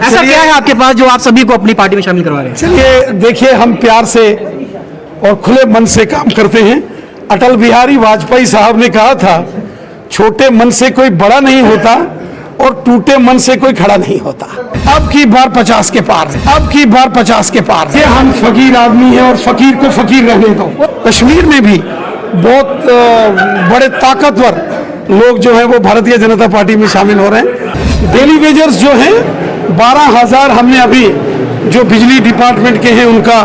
ऐसा क्या है आपके पास जो आप सभी को अपनी पार्टी में शामिल करवा रहे हैं? चलिए देखिए, हम प्यार से और खुले मन से काम करते हैं। अटल बिहारी वाजपेयी साहब ने कहा था, छोटे मन से कोई बड़ा नहीं होता और टूटे मन से कोई खड़ा नहीं होता। अब की बार 50 के पार, अब की बार 50 के पार। ये हम फकीर आदमी हैं और फकीर को फकीर रहने दो। कश्मीर में भी बहुत बड़े ताकतवर लोग जो हैं वो भारतीय जनता पार्टी में शामिल हो रहे हैं। डेली वेजर्स जो हैं 12,000 हमने अभी जो बिजली डिपार्टमेंट के हैं उनका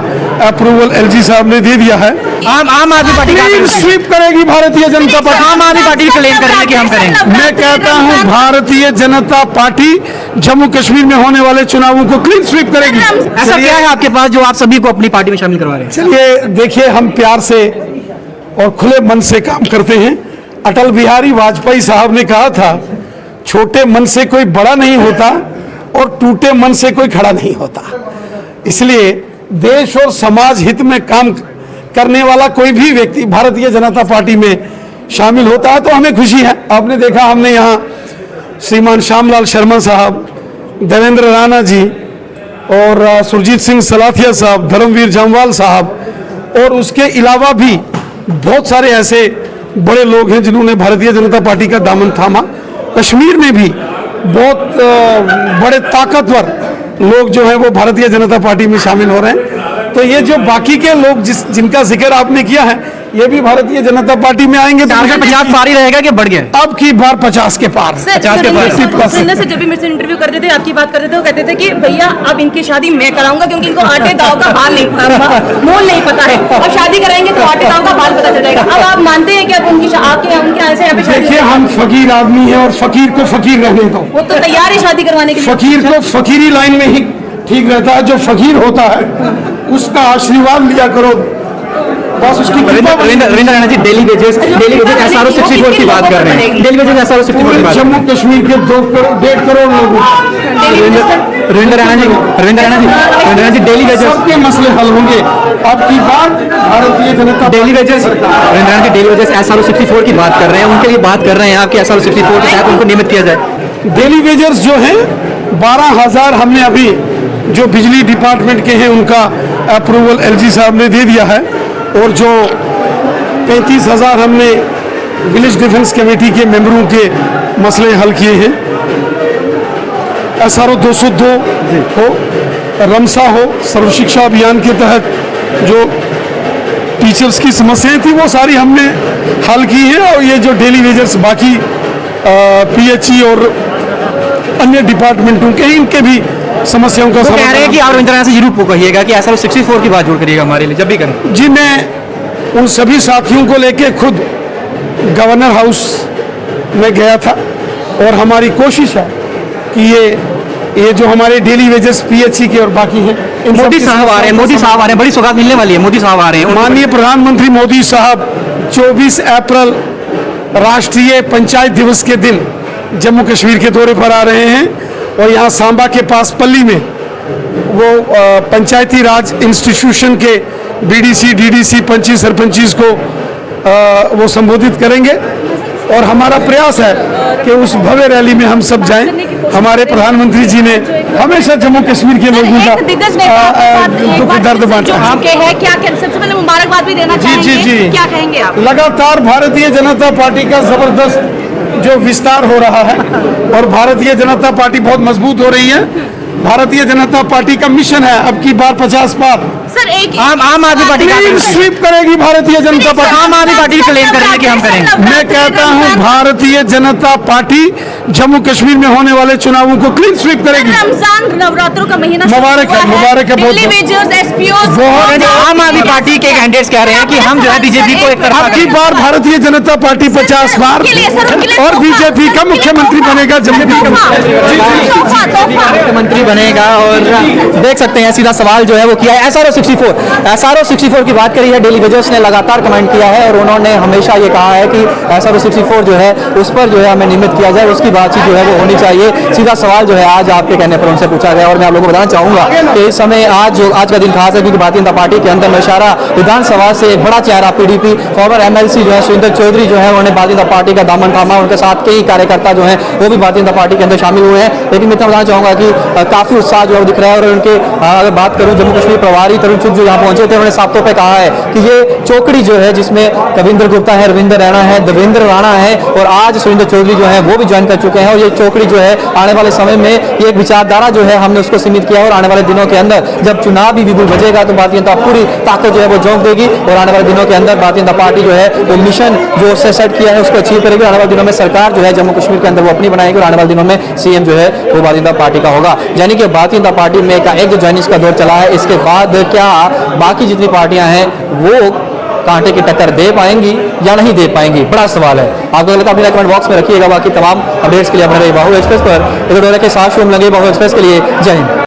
अप्रूवल एलजी साहब ने दे दिया है। आम आदमी पार्टी क्लीन स्वीप करेगी भारतीय जनता पार्टी। आम आदमी पार्टी क्लेम कर रही है कि हम करेंगे। मैं कहता हूं भारतीय जनता पार्टी जम्मू कश्मीर में होने वाले चुनावों को क्लीन स्वीप करेगी। ऐसा क्या है आपके पास जो आप सभी को अपनी पार्टी में शामिल करवा रहे हैं? चलिए देखिए, हम प्यार से और खुले मन से काम करते हैं। अटल बिहारी वाजपेयी साहब ने कहा था, छोटे मन से कोई बड़ा नहीं होता और टूटे मन से कोई खड़ा नहीं होता। इसलिए देश और समाज हित में काम करने वाला कोई भी व्यक्ति भारतीय जनता पार्टी में शामिल होता है तो हमें खुशी है। आपने देखा, हमने यहाँ श्रीमान श्यामलाल शर्मा साहब, देवेंद्र राणा जी और सुरजीत सिंह सलाथिया साहब, धर्मवीर जामवाल साहब और उसके अलावा भी बहुत सारे ऐसे बड़े लोग हैं जिन्होंने भारतीय जनता पार्टी का दामन थामा। कश्मीर में भी बहुत बड़े ताकतवर लोग जो हैं वो भारतीय जनता पार्टी में शामिल हो रहे हैं। तो ये जो बाकी के लोग जिनका जिक्र आपने किया है, ये भी भारतीय जनता पार्टी में आएंगे। तो 50 पार ही रहेगा कि बढ़ गया? अब की बार 50 के पार। 50 के पार। सुरेंद्र से जब भी मेरे से इंटरव्यू करते थे, आपकी बात करते थे, वो कहते थे कि भैया अब इनकी शादी मैं कराऊंगा क्योंकि इनको आटे दाव का मोल नहीं पता है। अब शादी कराएंगे तो आटे दाव का बाल पता चल जाएगा। अब आप मानते हैं कि अब उनके ऐसे यहाँ पे शादी? देखिए, हम फकीर आदमी हैं और फकीर को फकीर रहने दो। वो तो तैयार है शादी करवाने के लिए। फकीर को फकीरी लाइन में ही ठीक रहता है। जो फकीर होता है उसका आशीर्वाद लिया करो, बस उसकी। Ravindra Rana ji daily wages SRO 64 की बात कर रहे हैं। डेली वेजेस SRO 64 की बात। जम्मू कश्मीर के 1.5 करोड़ लोगों, रविंद्र राणा जी डेली वेजेस सबके मसले हल होंगे। अब की बार Bharatiya Janata daily wages, Ravindra Rana ji daily wages SRO 64 की बात कर रहे हैं। उनके लिए बात कर रहे हैं आप कि SRO 64 के तहत उनको नियमित किया जाए। डेली वेजर्स जो हैं 12,000 हमने अभी जो बिजली डिपार्टमेंट के हैं उनका अप्रूवल एलजी साहब ने दे दिया है और जो 35,000 हमने विलेज डिफेंस कमेटी के मेंबरों के मसले हल किए हैं। SRO 202 हो, रमसा हो, सर्व शिक्षा अभियान के तहत जो टीचर्स की समस्याएं थी वो सारी हमने हल की हैं। और ये जो डेली वेजर्स बाकी PHE और अन्य डिपार्टमेंटों के, इनके भी समस्याओं का कह रहे हैं कि आप रविंद्र राणा से जरूर कहिएगा कि SRO 64 की बात जरूर करिएगा हमारे लिए जब भी करें। जी, मैं उन सभी साथियों को लेके खुद गवर्नर हाउस में गया था और हमारी कोशिश है कि ये जो हमारे डेली वेजेस PHE के और बाकी हैं, मोदी साहब आ रहे हैं, बड़ी सौगात मिलने वाली है। मोदी साहब आ रहे हैं। माननीय प्रधानमंत्री मोदी साहब 24 अप्रैल राष्ट्रीय पंचायत दिवस के दिन जम्मू कश्मीर के दौरे पर आ रहे हैं और यहाँ सांबा के पास पल्ली में वो पंचायती राज इंस्टीट्यूशन के BDC, DDC, पंची सरपंचीज को वो संबोधित करेंगे। और हमारा प्रयास है कि उस भव्य रैली में हम सब जाएं। हमारे प्रधानमंत्री जी ने हमेशा जम्मू कश्मीर के लोगों का दुख दर्द बांटा है। क्या सबसे पहले मुबारकबाद भी देना चाहेंगे? जी। क्या कहेंगे आप? लगातार भारतीय जनता पार्टी का जबरदस्त जो विस्तार हो रहा है और भारतीय जनता पार्टी बहुत मजबूत हो रही है। भारतीय जनता पार्टी का मिशन है अब की बार 50 पार। सर एक आम आदमी पार्टी क्लीन स्वीप करेगी भारतीय जनता पार्टी। आम आदमी पार्टी क्लेम कर रही है कि हम करेंगे। मैं कहता हूं भारतीय जनता पार्टी जम्मू कश्मीर में होने वाले चुनावों को क्लीन स्वीप करेगी। रमजान नवरात्रों का महीना मुबारक है बहुत। आम आदमी पार्टी के कैंडिडेट्स कह रहे हैं कि हम जो है बीजेपी को एक तरफा अब की बार भारतीय जनता पार्टी 50 बार और बीजेपी का मुख्यमंत्री बनेगा जम्मू कश्मीर। मुख्यमंत्री बनेगा। और देख सकते हैं सीधा सवाल जो है वो किया है SRO 64 SRO 64 की बात करी है। डेली वेजर्स ने लगातार कमेंट किया है और उन्होंने हमेशा ये कहा है कि SRO 64 जो है उस पर जो है हमें नियमित किया जाए, उसकी बातचीत जो है वो होनी चाहिए। सीधा सवाल जो है आज आपके कहने पर उनसे पूछा गया और मैं आप लोगों को बताना चाहूंगा कि इस समय आज का दिन खास है क्योंकि भारतीय जनता पार्टी के अंदर नौशहरा विधानसभा से एक बड़ा चेहरा PDP फॉर्मर MLC जो है सुरेंद्र चौधरी जो है उन्होंने भारतीय जनता पार्टी का दामन थामा। उनके साथ कई कार्यकर्ता जो है वो भी भारतीय जनता पार्टी के अंदर शामिल हुए हैं। लेकिन मैं इतना बताना चाहूंगा कि काफी उत्साह जो है वो दिख रहा है और उनके अगर बात करूं जम्मू कश्मीर प्रभारी तरुण चुग जो यहाँ पहुंचे थे उन्होंने साफ तौर पर कहा है कि ये चौकड़ी जो है जिसमें कविंद्र गुप्ता है, रविंद्र रैना है, देवेंद्र राणा है और आज सुरेंद्र चौधरी जो है वो भी ज्वाइन कर चुके हैं और ये चौकड़ी जो है आने वाले समय में ये एक विचारधारा जो है हमने उसको सीमित किया और आने वाले दिनों के अंदर जब चुनाव भी विपुल बजेगा तो भारतीय जनता पूरी ताकत जो है वो झोंक देगी और आने वाले दिनों के अंदर भारतीय जनता पार्टी जो है वो मिशन जो उससे सेट किया है उसको अचीव करेगी। आने वाले दिनों में सरकार जो है जम्मू कश्मीर के अंदर वो अपनी बनाएगी और आने वाले दिनों में CM जो है वो भारतीय जनता पार्टी का होगा। यानी कि भारतीय जनता पार्टी में का एक जो ज्वाइनिंग का दौर चला है इसके बाद क्या बाकी जितनी पार्टियां हैं वो कांटे की टक्कर दे पाएंगी या नहीं दे पाएंगी, बड़ा सवाल है। आपको लगता है अपने कमेंट बॉक्स में रखिएगा। बाकी तमाम अपडेट्स के लिए अपने रहे बाहु एक्सप्रेस पर इधर के साथ शो लगे बाहु एक्सप्रेस के लिए। जय हिंद।